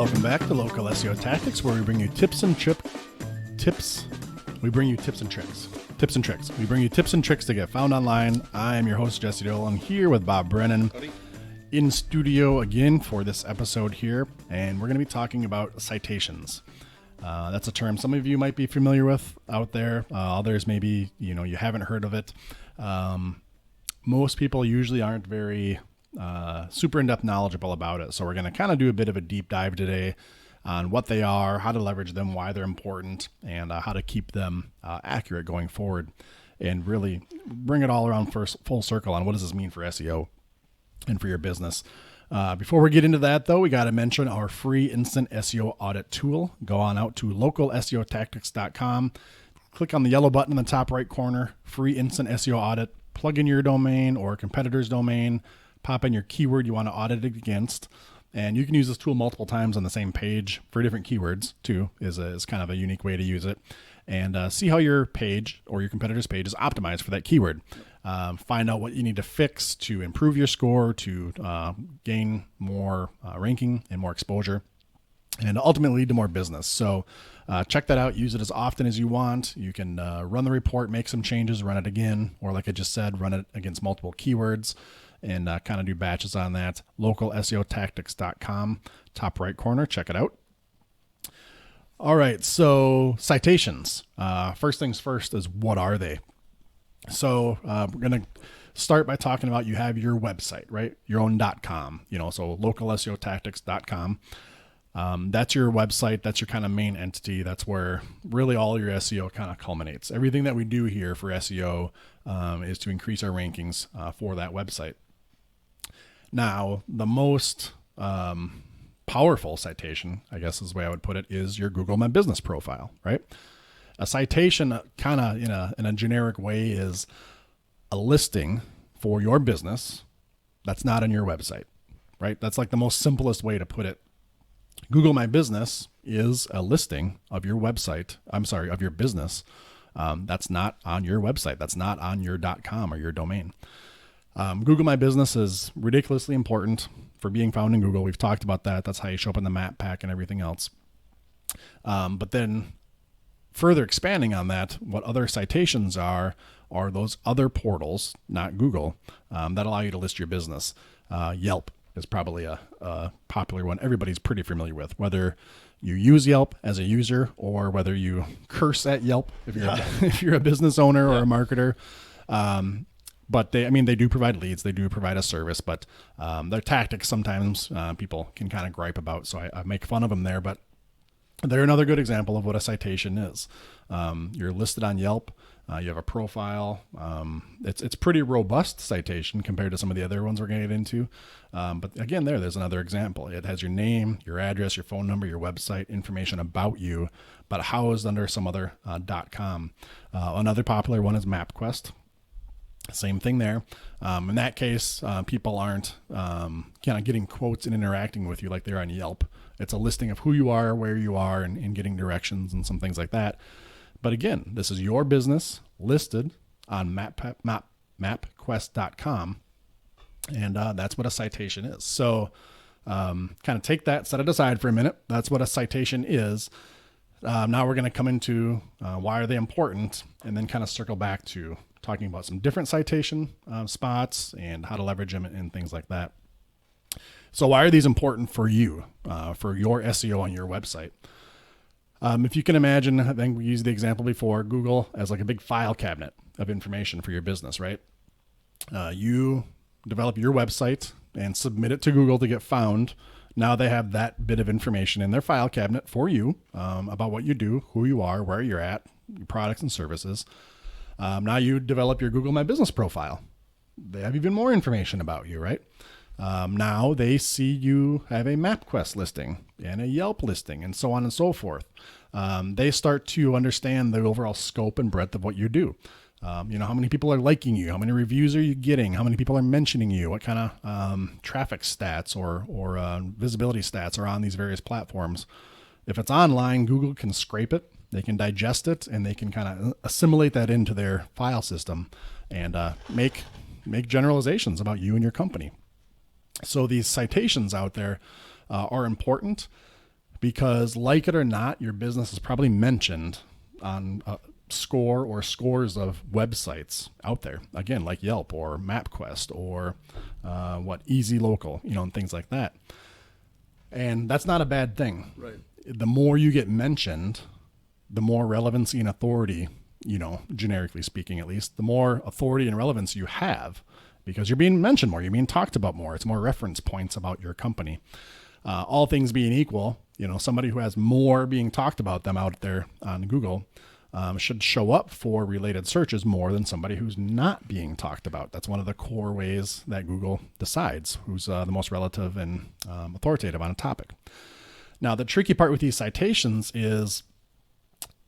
Welcome back to Local SEO Tactics, where we bring you tips and tricks. We bring you tips and tricks. We bring you tips and tricks to get found online. I am your host, Jesse Dole. I'm here with Bob Brennan. Howdy. In studio again for this episode here, and we're going to be talking about citations. That's a term some of you might be familiar with out there. Others maybe you haven't heard of it. Most people usually aren't very super in-depth knowledgeable about it. So we're going to kind of do a bit of a deep dive today on what they are, how to leverage them, why they're important, and how to keep them accurate going forward, and really bring it all around full circle on what does this mean for SEO and for your business. Before we get into that, though, we got to mention our free instant SEO audit tool. Go on out to localseotactics.com. Click on the yellow button in the top right corner, free instant SEO audit. Plug in your domain or a competitor's domain. Pop in your keyword you want to audit it against. And you can use this tool multiple times on the same page for different keywords, too, is kind of a unique way to use it. And see how your page or your competitor's page is optimized for that keyword. Find out what you need to fix to improve your score, to gain more ranking and more exposure, and ultimately lead to more business. So check that out. Use it as often as you want. You can run the report, make some changes, run it again, or like I just said, run it against multiple keywords, and kind of do batches on that. localseotactics.com, top right corner. Check it out. All right, so citations. First things first is, what are they? So we're going to start by talking about, you have your website, right? Your own .com, so localseotactics.com. That's your website. That's your kind of main entity. That's where really all your SEO kind of culminates. Everything that we do here for SEO is to increase our rankings for that website. Now, the most powerful citation, I guess is the way I would put it, is your Google My Business profile, right? A citation kind of in a generic way is a listing for your business that's not on your website, right? That's like the most simplest way to put it. Google My Business is a listing of your website, of your business that's not on your website, that's not on your .com or your domain. Google My Business is ridiculously important for being found in Google. We've talked about that. That's how you show up in the map pack and everything else. But then further expanding on that, what other citations are those other portals, not Google, that allow you to list your business. Yelp is probably a popular one everybody's pretty familiar with, whether you use Yelp as a user or whether you curse at Yelp if you're a business owner or a marketer. But they do provide leads. They do provide a service, but their tactics sometimes people can kind of gripe about. So I make fun of them there, but they're another good example of what a citation is. You're listed on Yelp. You have a profile. It's pretty robust citation compared to some of the other ones we're going to get into. But again, there's another example. It has your name, your address, your phone number, your website, information about you, but housed under some other .com. Another popular one is MapQuest. Same thing there. In that case, people aren't kind of getting quotes and interacting with you like they're on Yelp. It's a listing of who you are, where you are, and getting directions and some things like that. But again, this is your business listed on mapquest.com, and that's what a citation is. So kind of take that, set it aside for a minute. That's what a citation is. Now we're going to come into why are they important, and then kind of circle back to talking about some different citation spots and how to leverage them and things like that. So why are these important for you, for your SEO on your website? If you can imagine, I think we used the example before, Google as like a big file cabinet of information for your business, right? You develop your website and submit it to Google to get found. Now they have that bit of information in their file cabinet for you about what you do, who you are, where you're at, your products and services. Now you develop your Google My Business profile. They have even more information about you, right? Now they see you have a MapQuest listing and a Yelp listing and so on and so forth. They start to understand the overall scope and breadth of what you do. How many people are liking you? How many reviews are you getting? How many people are mentioning you? What kind of traffic stats or visibility stats are on these various platforms? If it's online, Google can scrape it. They can digest it, and they can kind of assimilate that into their file system and make generalizations about you and your company. So these citations out there are important. because, like it or not, your business is probably mentioned on a score or scores of websites out there. Again, like Yelp or MapQuest or Easy Local, and things like that. And that's not a bad thing. Right. The more you get mentioned, the more relevancy and authority, generically speaking, at least, the more authority and relevance you have, because you're being mentioned more, you're being talked about more. It's more reference points about your company. All things being equal, somebody who has more being talked about them out there on Google should show up for related searches more than somebody who's not being talked about. That's one of the core ways that Google decides who's the most relative and authoritative on a topic. Now, the tricky part with these citations is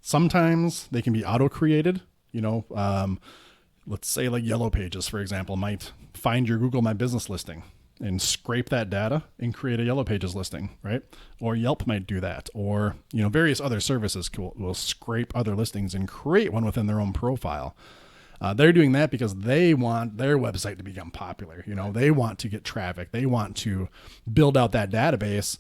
sometimes they can be auto-created. Let's say like Yellow Pages, for example, might find your Google My Business listing and scrape that data and create a Yellow Pages listing, right? Or Yelp might do that. Or, various other services will scrape other listings and create one within their own profile. They're doing that because they want their website to become popular. They want to get traffic. They want to build out that database.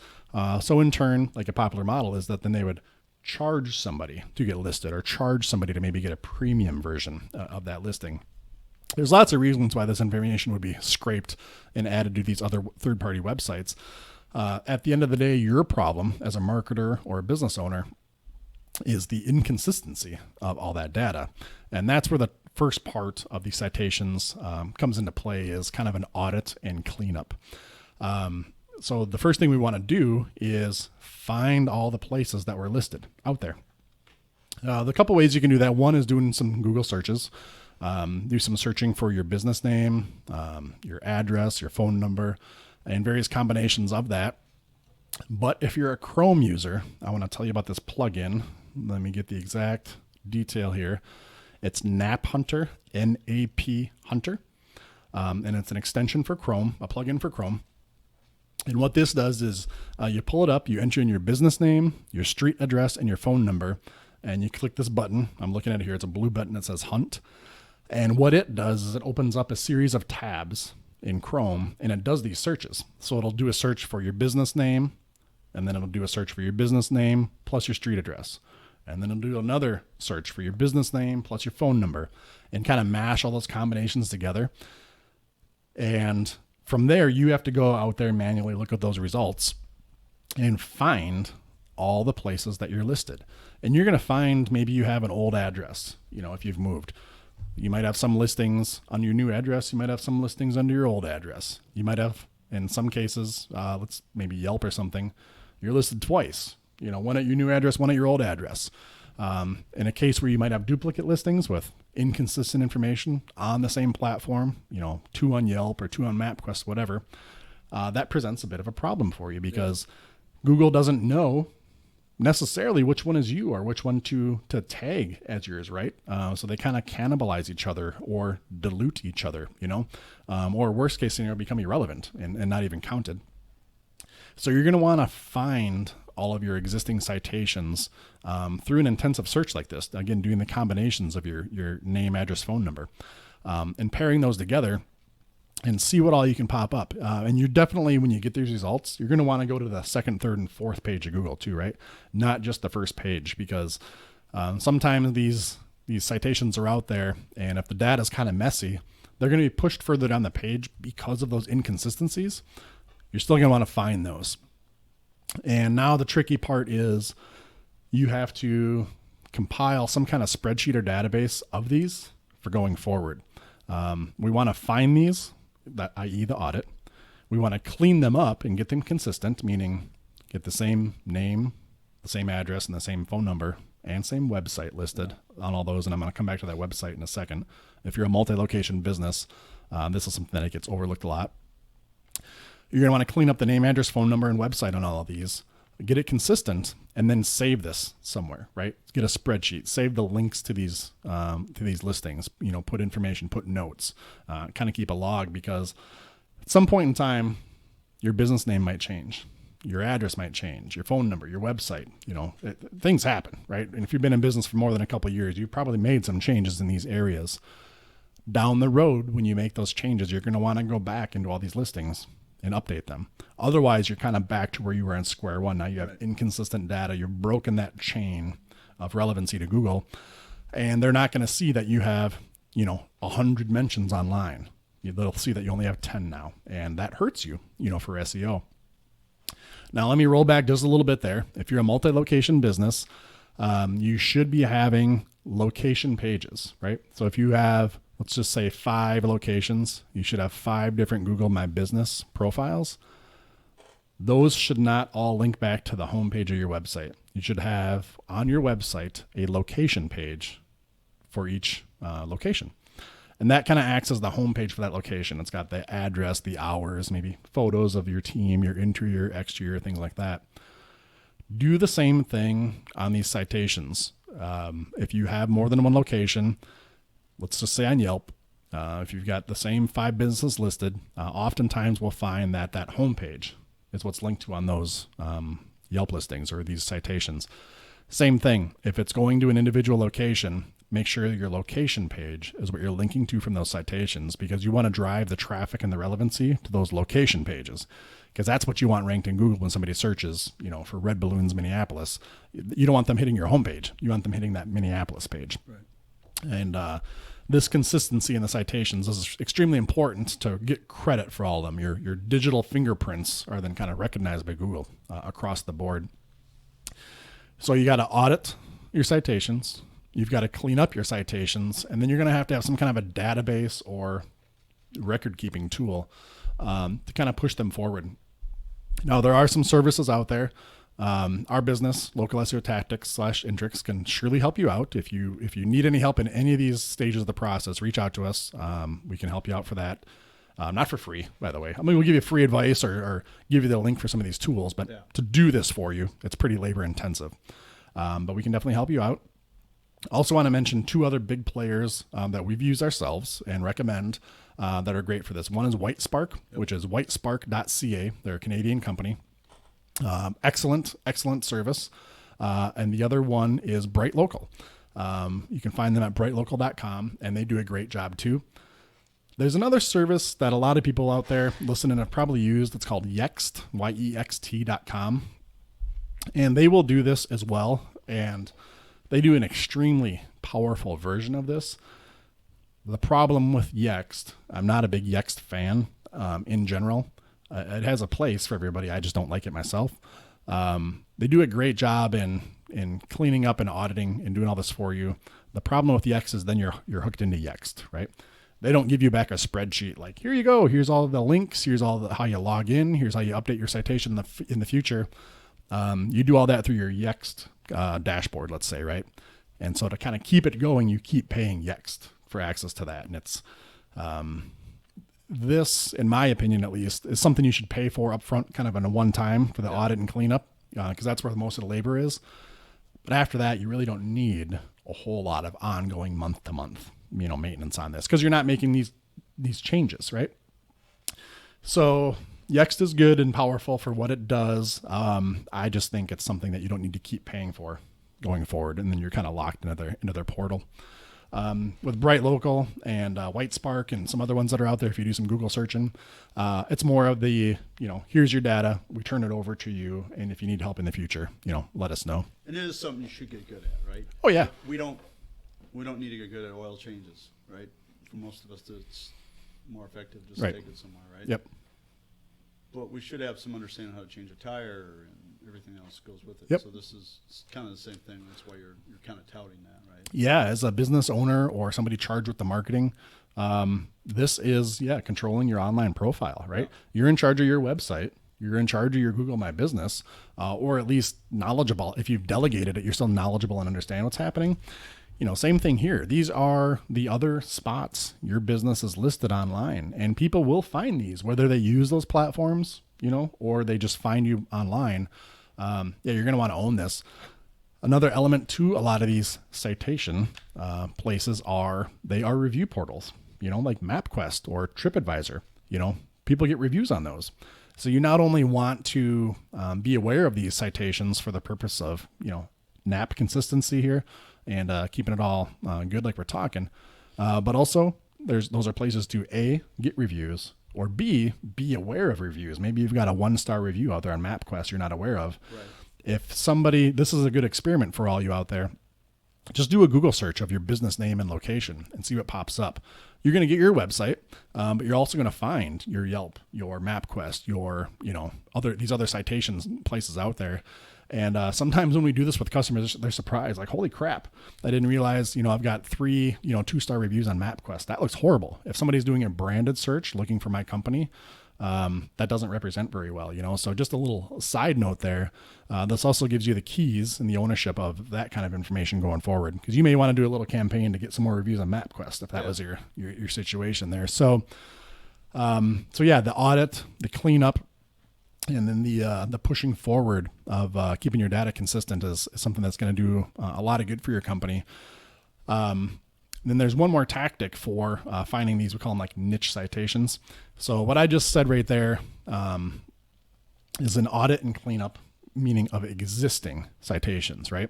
So in turn, like a popular model is that then they would charge somebody to get listed or charge somebody to maybe get a premium version of that listing. There's lots of reasons why this information would be scraped and added to these other third-party websites. At the end of the day, your problem as a marketer or a business owner is the inconsistency of all that data. And that's where the first part of the citations comes into play, is kind of an audit and cleanup. So the first thing we want to do is find all the places that were listed out there. The couple ways you can do that. One is doing some Google searches. Do some searching for your business name, your address, your phone number, and various combinations of that. But if you're a Chrome user, I want to tell you about this plugin. Let me get the exact detail here. It's Nap Hunter, N-A-P Hunter, and it's an extension for Chrome, a plugin for Chrome. And what this does is you pull it up, you enter in your business name, your street address, and your phone number, and you click this button. I'm looking at it here. It's a blue button that says Hunt. And what it does is it opens up a series of tabs in Chrome, and it does these searches. So it'll do a search for your business name, and then it'll do a search for your business name plus your street address. And then it'll do another search for your business name plus your phone number, and kind of mash all those combinations together. And from there, you have to go out there and manually look at those results and find all the places that you're listed. And you're going to find maybe you have an old address, if you've moved. You might have some listings on your new address. You might have some listings under your old address. You might have, in some cases, let's maybe Yelp or something, you're listed twice. One at your new address, one at your old address. In a case where you might have duplicate listings with inconsistent information on the same platform, 2 on Yelp or 2 on MapQuest, whatever, that presents a bit of a problem for you because Google doesn't know necessarily which one is you or which one to tag as yours, right? So they kind of cannibalize each other or dilute each other, or worst case scenario, become irrelevant and not even counted. So you're going to want to find all of your existing citations through an intensive search like this. Again, doing the combinations of your name, address, phone number, and pairing those together and see what all you can pop up. And you definitely, when you get these results, you're going to want to go to the second, third, and fourth page of Google too, right? Not just the first page, because sometimes these citations are out there, and if the data is kind of messy, they're going to be pushed further down the page because of those inconsistencies. You're still going to want to find those. And now the tricky part is you have to compile some kind of spreadsheet or database of these for going forward. We want to find these, i.e. the audit. We want to clean them up and get them consistent, meaning get the same name, the same address, and the same phone number, and same website listed on all those. And I'm going to come back to that website in a second. If you're a multi-location business, this is something that gets overlooked a lot. You're going to want to clean up the name, address, phone number, and website on all of these, get it consistent, and then save this somewhere, right? Get a spreadsheet, save the links to these listings, put information, put notes, kind of keep a log, because at some point in time, your business name might change. Your address might change, your phone number, your website, things happen, right? And if you've been in business for more than a couple of years, you've probably made some changes in these areas. Down the road, when you make those changes, you're going to want to go back into all these listings and update them. Otherwise, you're kind of back to where you were in square one. Now you have inconsistent data. You've broken that chain of relevancy to Google, and they're not going to see that you have, 100 mentions online. They'll see that you only have 10 now, and that hurts you, for SEO. Now, let me roll back just a little bit there. If you're a multi-location business, you should be having location pages, right? So if you have, let's just say 5 locations, you should have 5 different Google My Business profiles. Those should not all link back to the homepage of your website. You should have on your website a location page for each location. And that kind of acts as the homepage for that location. It's got the address, the hours, maybe photos of your team, your interior, exterior, things like that. Do the same thing on these citations. If you have more than one location, let's just say on Yelp, if you've got the same 5 businesses listed, oftentimes we'll find that that homepage is what's linked to on those Yelp listings or these citations. Same thing. If it's going to an individual location, make sure that your location page is what you're linking to from those citations, because you want to drive the traffic and the relevancy to those location pages, because that's what you want ranked in Google when somebody searches, for Red Balloons Minneapolis. You don't want them hitting your homepage. You want them hitting that Minneapolis page. Right. And this consistency in the citations is extremely important to get credit for all of them. Your digital fingerprints are then kind of recognized by Google across the board. So you got to audit your citations. You've got to clean up your citations, and then you're going to have some kind of a database or record-keeping tool to kind of push them forward. Now, there are some services out there. Our business, Local SEO Tactics /Intrix, can surely help you out. If you need any help in any of these stages of the process, reach out to us. We can help you out for that. Not for free, by the way. I mean, we'll give you free advice or give you the link for some of these tools, but to do this for you, it's pretty labor intensive. But we can definitely help you out. Also want to mention 2 other big players that we've used ourselves and recommend that are great for this. One is Whitespark, which is whitespark.ca. They're a Canadian company. Excellent service. And the other one is Bright Local. You can find them at brightlocal.com, and they do a great job too. There's another service that a lot of people out there listening have probably used. It's called Yext, yext.com. And they will do this as well. And they do an extremely powerful version of this. The problem with Yext, I'm not a big Yext fan in general. It has a place for everybody. I just don't like it myself. They do a great job in cleaning up and auditing and doing all this for you. The problem with Yext is then you're hooked into Yext, right? They don't give you back a spreadsheet like, here you go. Here's all the links. Here's how you log in. Here's how you update your citation in the future. You do all that through your Yext dashboard, let's say, right? And so to kind of keep it going, you keep paying Yext for access to that. And it's this, in my opinion at least, is something you should pay for upfront, kind of in a one-time for the audit and cleanup, because that's where most of the labor is. But after that, you really don't need a whole lot of ongoing month-to-month maintenance on this, because you're not making these changes, right? So Yext is good and powerful for what it does. I just think it's something that you don't need to keep paying for going forward, and then you're kind of locked into their portal. With Bright Local and Whitespark and some other ones that are out there, if you do some Google searching, it's more of the, here's your data, we turn it over to you, and if you need help in the future, let us know. And it is something you should get good at, right? Oh yeah. We don't need to get good at oil changes, right? For most of us, it's more effective just to take it somewhere, right? Yep. But we should have some understanding how to change a tire and everything else goes with it. Yep. So this is kind of the same thing. That's why you're kind of touting that, right? Yeah, as a business owner or somebody charged with the marketing, this is controlling your online profile, right? Yeah. You're in charge of your website. You're in charge of your Google My Business, or at least knowledgeable. If you've delegated it, you're still knowledgeable and understand what's happening. Same thing here. These are the other spots your business is listed online, and people will find these, whether they use those platforms, or they just find you online. You're going to want to own this. Another element to a lot of these citation places are review portals, like MapQuest or TripAdvisor. People get reviews on those. So you not only want to be aware of these citations for the purpose of, NAP consistency here and keeping it all good like we're talking, but also those are places to A, get reviews, Or B, be aware of reviews. Maybe you've got a 1-star review out there on MapQuest you're not aware of. Right. If somebody, this is a good experiment for all you out there, just do a Google search of your business name and location and see what pops up. You're going to get your website, but you're also going to find your Yelp, your MapQuest, your, these other citations places out there. And sometimes when we do this with customers, they're surprised, like, holy crap, I didn't realize, I've got 3, 2-star reviews on MapQuest. That looks horrible. If somebody's doing a branded search looking for my company, that doesn't represent very well, So just a little side note there. This also gives you the keys and the ownership of that kind of information going forward, because you may want to do a little campaign to get some more reviews on MapQuest if that was your situation there. So yeah, the audit, the cleanup, and then the pushing forward of keeping your data consistent is something that's going to do a lot of good for your company. Then there's one more tactic for finding these. We call them like niche citations. So what I just said right there is an audit and cleanup, meaning of existing citations, right?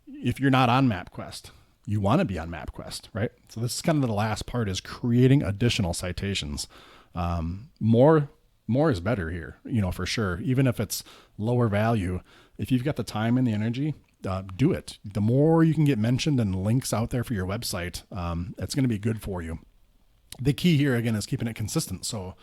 If you're not on MapQuest, you want to be on MapQuest, right? So this is kind of the last part, is creating additional citations. More is better here, for sure. Even if it's lower value, if you've got the time and the energy, do it. The more you can get mentioned and links out there for your website, it's going to be good for you. The key here, again, is keeping it consistent. So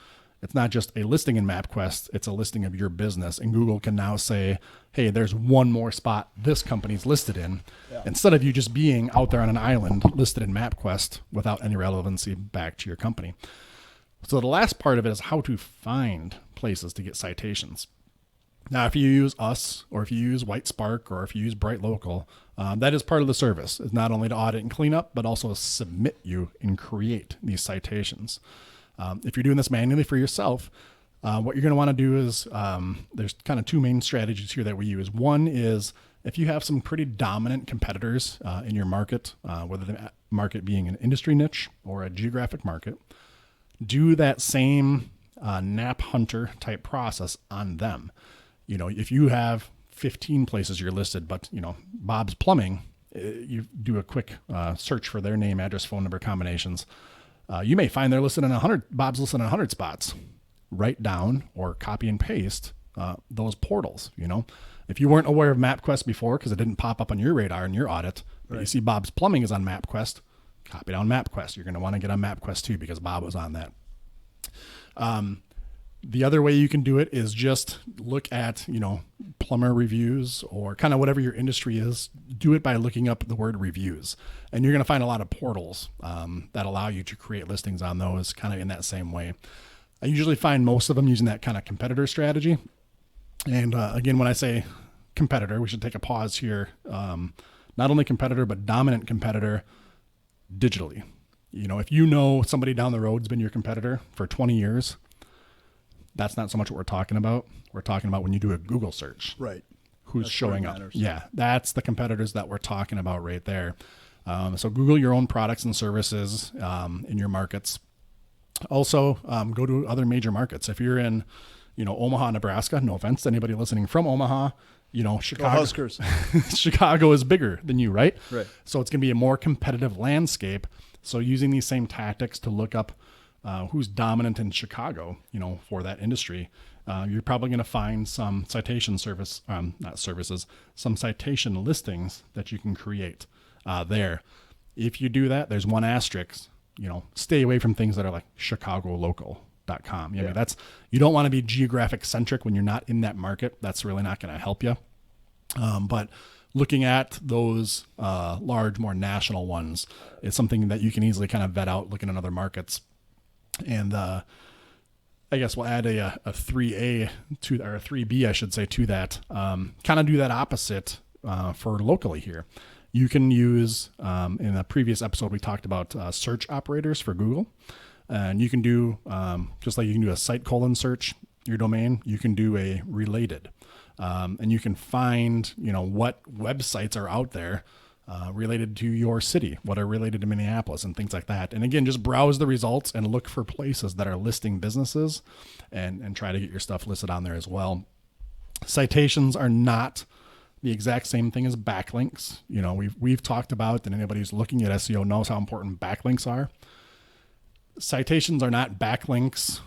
it's not just a listing in MapQuest, it's a listing of your business. And Google can now say, hey, there's one more spot this company's listed in, instead of you just being out there on an island listed in MapQuest without any relevancy back to your company. So the last part of it is how to find places to get citations. Now, if you use us, or if you use White Spark, or if you use Bright Local, that is part of the service. It's not only to audit and clean up, but also submit you and create these citations. If you're doing this manually for yourself, what you're going to want to do is, there's kind of 2 main strategies here that we use. One is if you have some pretty dominant competitors in your market, whether the market being an industry niche or a geographic market, do that same nap hunter type process on them. If you have 15 places you're listed, but, Bob's Plumbing, you do a quick search for their name, address, phone number combinations. You may find they're listed in 100, Bob's listed in 100 spots. Write down or copy and paste those portals. If you weren't aware of MapQuest before because it didn't pop up on your radar in your audit, but you see Bob's Plumbing is on MapQuest, copy down MapQuest. You're going to want to get on MapQuest too because Bob was on that. The other way you can do it is just look at, plumber reviews or kind of whatever your industry is. Do it by looking up the word reviews. And you're going to find a lot of portals that allow you to create listings on those kind of in that same way. I usually find most of them using that kind of competitor strategy. And again, when I say competitor, we should take a pause here. Not only competitor, but dominant competitor digitally. If somebody down the road's been your competitor for 20 years, that's not so much what we're talking about. We're talking about when you do a Google search. Right. Who's That's showing what up. matters. Yeah, that's the competitors that we're talking about right there. So Google your own products and services in your markets. Also, go to other major markets. If you're in, Omaha, Nebraska, no offense to anybody listening from Omaha, Chicago. Go Huskers. Chicago is bigger than you, right? Right. So it's going to be a more competitive landscape. So using these same tactics to look up who's dominant in Chicago, for that industry, you're probably going to find some citation some citation listings that you can create there. If you do that, there's one asterisk, stay away from things that are like ChicagoLocal.com. I mean, you don't want to be geographic centric when you're not in that market. That's really not going to help you. But looking at those large, more national ones is something that you can easily kind of vet out looking at other markets. And I guess we'll add a 3A to, or a 3B, I should say, to that. Kind of do that opposite for locally here. You can use, in a previous episode, we talked about search operators for Google. And you can do, just like you can do a site colon search, your domain, you can do a related. And you can find, what websites are out there related to your city, what are related to Minneapolis and things like that. And again, just browse the results and look for places that are listing businesses and try to get your stuff listed on there as well. Citations are not the exact same thing as backlinks. We've talked about, and anybody who's looking at SEO knows how important backlinks are. Citations are not backlinks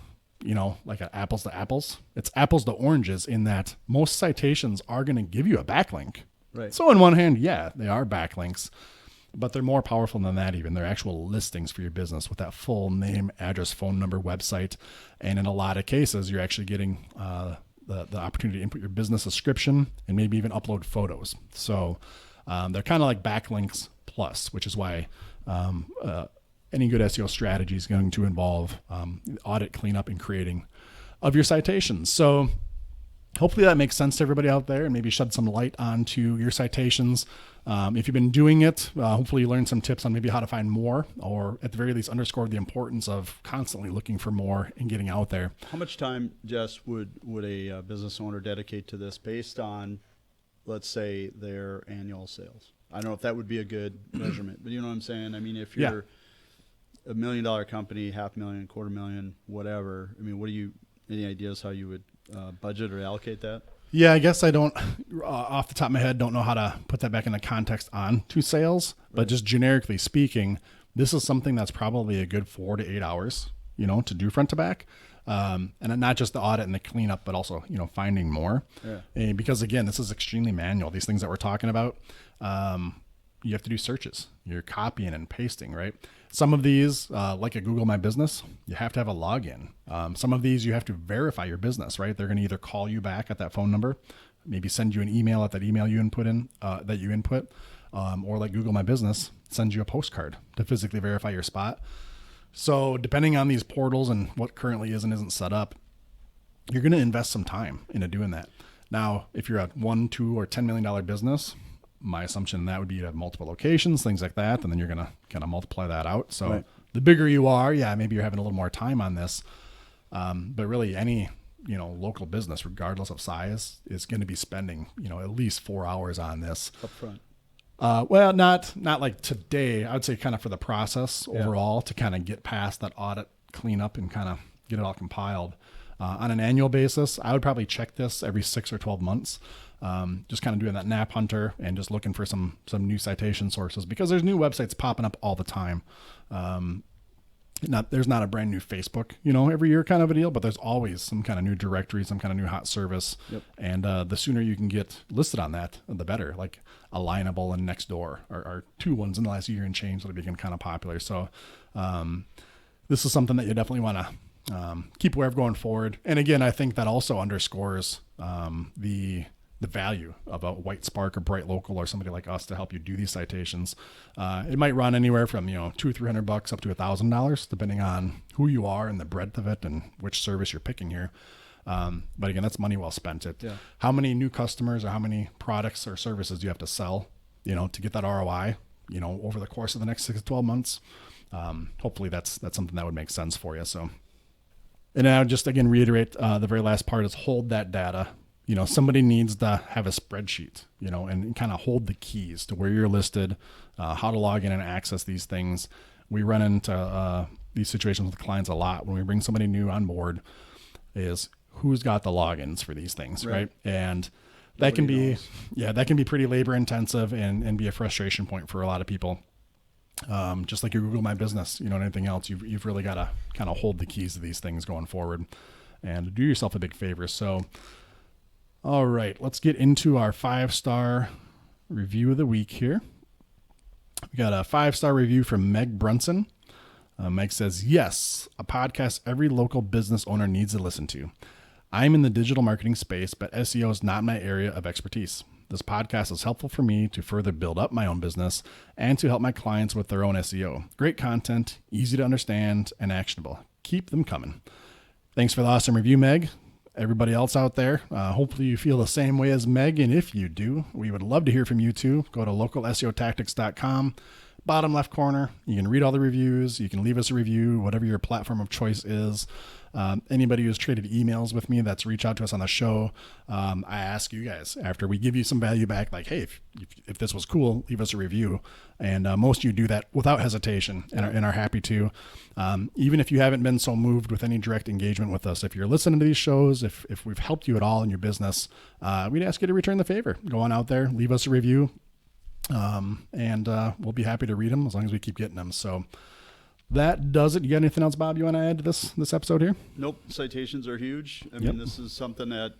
like an apples to apples. It's apples to oranges in that most citations are going to give you a backlink. Right. So on one hand, yeah, they are backlinks, but they're more powerful than that even. They're actual listings for your business with that full name, address, phone number, website. And in a lot of cases, you're actually getting the opportunity to input your business description and maybe even upload photos. So they're kind of like backlinks plus, which is why any good SEO strategy is going to involve audit, cleanup, and creating of your citations. So hopefully that makes sense to everybody out there and maybe shed some light onto your citations. If you've been doing it, hopefully you learned some tips on maybe how to find more, or at the very least underscore the importance of constantly looking for more and getting out there. How much time, Jess, would a business owner dedicate to this based on, let's say, their annual sales? I don't know if that would be a good measurement, but you know what I'm saying? I mean, if you're $1 million company, $500,000, $250,000, whatever, I mean, any ideas how you would budget or allocate that? Yeah, I guess I don't, off the top of my head, don't know how to put that back into context on to sales, but just generically speaking, this is something that's probably a good 4 to 8 hours, to do front to back. And not just the audit and the cleanup, but also, finding more. Yeah. And because again, this is extremely manual. These things that we're talking about, you have to do searches. You're copying and pasting, right? Some of these, like at Google My Business, you have to have a login. Some of these you have to verify your business, right? They're going to either call you back at that phone number, maybe send you an email at that email you input or like Google My Business sends you a postcard to physically verify your spot. So depending on these portals and what currently is and isn't set up, you're going to invest some time into doing that. Now, if you're a $1, $2, or $10 million business, my assumption that would be to have multiple locations, things like that, and then you're going to kind of multiply that out. So The bigger you are, maybe you're having a little more time on this. But really any, local business, regardless of size, is going to be spending, at least 4 hours on this. Upfront. Well, not like today. I would say kind of for the process overall to kind of get past that audit, cleanup, and kind of get it all compiled. On an annual basis, I would probably check this every 6 or 12 months. Just kind of doing that nap hunter and just looking for some new citation sources because there's new websites popping up all the time. There's not a brand new Facebook, every year kind of a deal, but there's always some kind of new directory, some kind of new hot service. Yep. And the sooner you can get listed on that, the better. Like Alignable and Nextdoor are two ones in the last year and change that have become kind of popular. So this is something that you definitely want to keep aware of going forward. And again, I think that also underscores the value of a White Spark or Bright Local or somebody like us to help you do these citations. It might run anywhere from $200 or $300 up to $1,000, depending on who you are and the breadth of it and which service you're picking here. But again, that's money well spent. How many new customers or how many products or services do you have to sell, to get that ROI, over the course of the next 6 to 12 months? Hopefully that's something that would make sense for you. So, and I would just again reiterate the very last part is hold that data. Somebody needs to have a spreadsheet, and kind of hold the keys to where you're listed, how to log in and access these things. We run into these situations with clients a lot when we bring somebody new on board is who's got the logins for these things, right? And that can be, that can be pretty labor intensive and be a frustration point for a lot of people. Just like your Google My Business, and anything else, you've really got to kind of hold the keys to these things going forward and do yourself a big favor. So, all right, let's get into our 5-star review of the week here. We got a 5-star review from Meg Brunson. Meg says, yes, a podcast every local business owner needs to listen to. I'm in the digital marketing space, but SEO is not my area of expertise. This podcast is helpful for me to further build up my own business and to help my clients with their own SEO. Great content, easy to understand, and actionable. Keep them coming. Thanks for the awesome review, Meg. Everybody else out there, hopefully you feel the same way as Meg, and if you do, we would love to hear from you too. Go to localseotactics.com, bottom left corner. You can read all the reviews. You can leave us a review, whatever your platform of choice is. Anybody who's traded emails with me that's reached out to us on the show, I ask you guys after we give you some value back, like, hey, if this was cool, leave us a review. And most of you do that without hesitation and are happy to. Even if you haven't been so moved with any direct engagement with us, if you're listening to these shows, if we've helped you at all in your business, we'd ask you to return the favor. Go on out there, leave us a review, and we'll be happy to read them as long as we keep getting them. So that does it. You got anything else, Bob, you want to add to this episode here? Nope. Citations are huge. I mean, this is something that,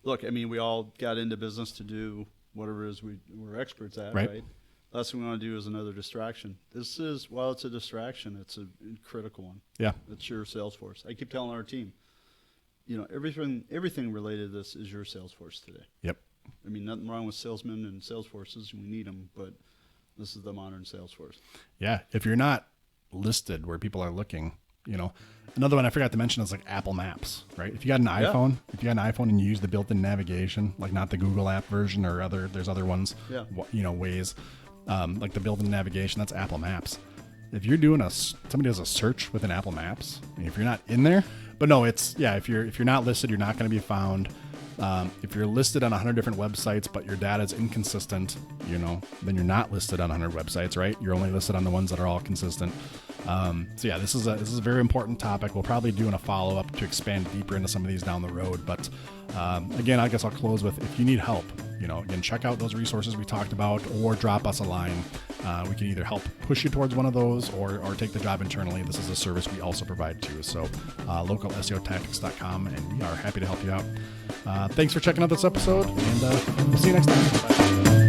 look, I mean, we all got into business to do whatever it is we're experts at, right? Last thing we want to do is another distraction. This is, while it's a distraction, it's a critical one. Yeah. It's your Salesforce. I keep telling our team, everything related to this is your Salesforce today. Yep. I mean, nothing wrong with salesmen and Salesforces. We need them, but this is the modern Salesforce. Yeah. If you're not listed where people are looking, another one I forgot to mention is like Apple Maps, right? If you got an iPhone, and you use the built-in navigation, like not the Google app version or there's other ones, ways, like the built-in navigation, that's Apple Maps. If you're doing somebody does a search within Apple Maps, if you're not in there, but no, if you're not listed, you're not going to be found. If you're listed on 100 different websites, but your data is inconsistent, then you're not listed on 100 websites, right? You're only listed on the ones that are all consistent. This is a very important topic. We'll probably do a follow-up to expand deeper into some of these down the road. But again, I guess I'll close with, if you need help, again, check out those resources we talked about or drop us a line. We can either help push you towards one of those or take the job internally. This is a service we also provide too. So localseotactics.com, and we are happy to help you out. Thanks for checking out this episode, and we'll see you next time. Bye.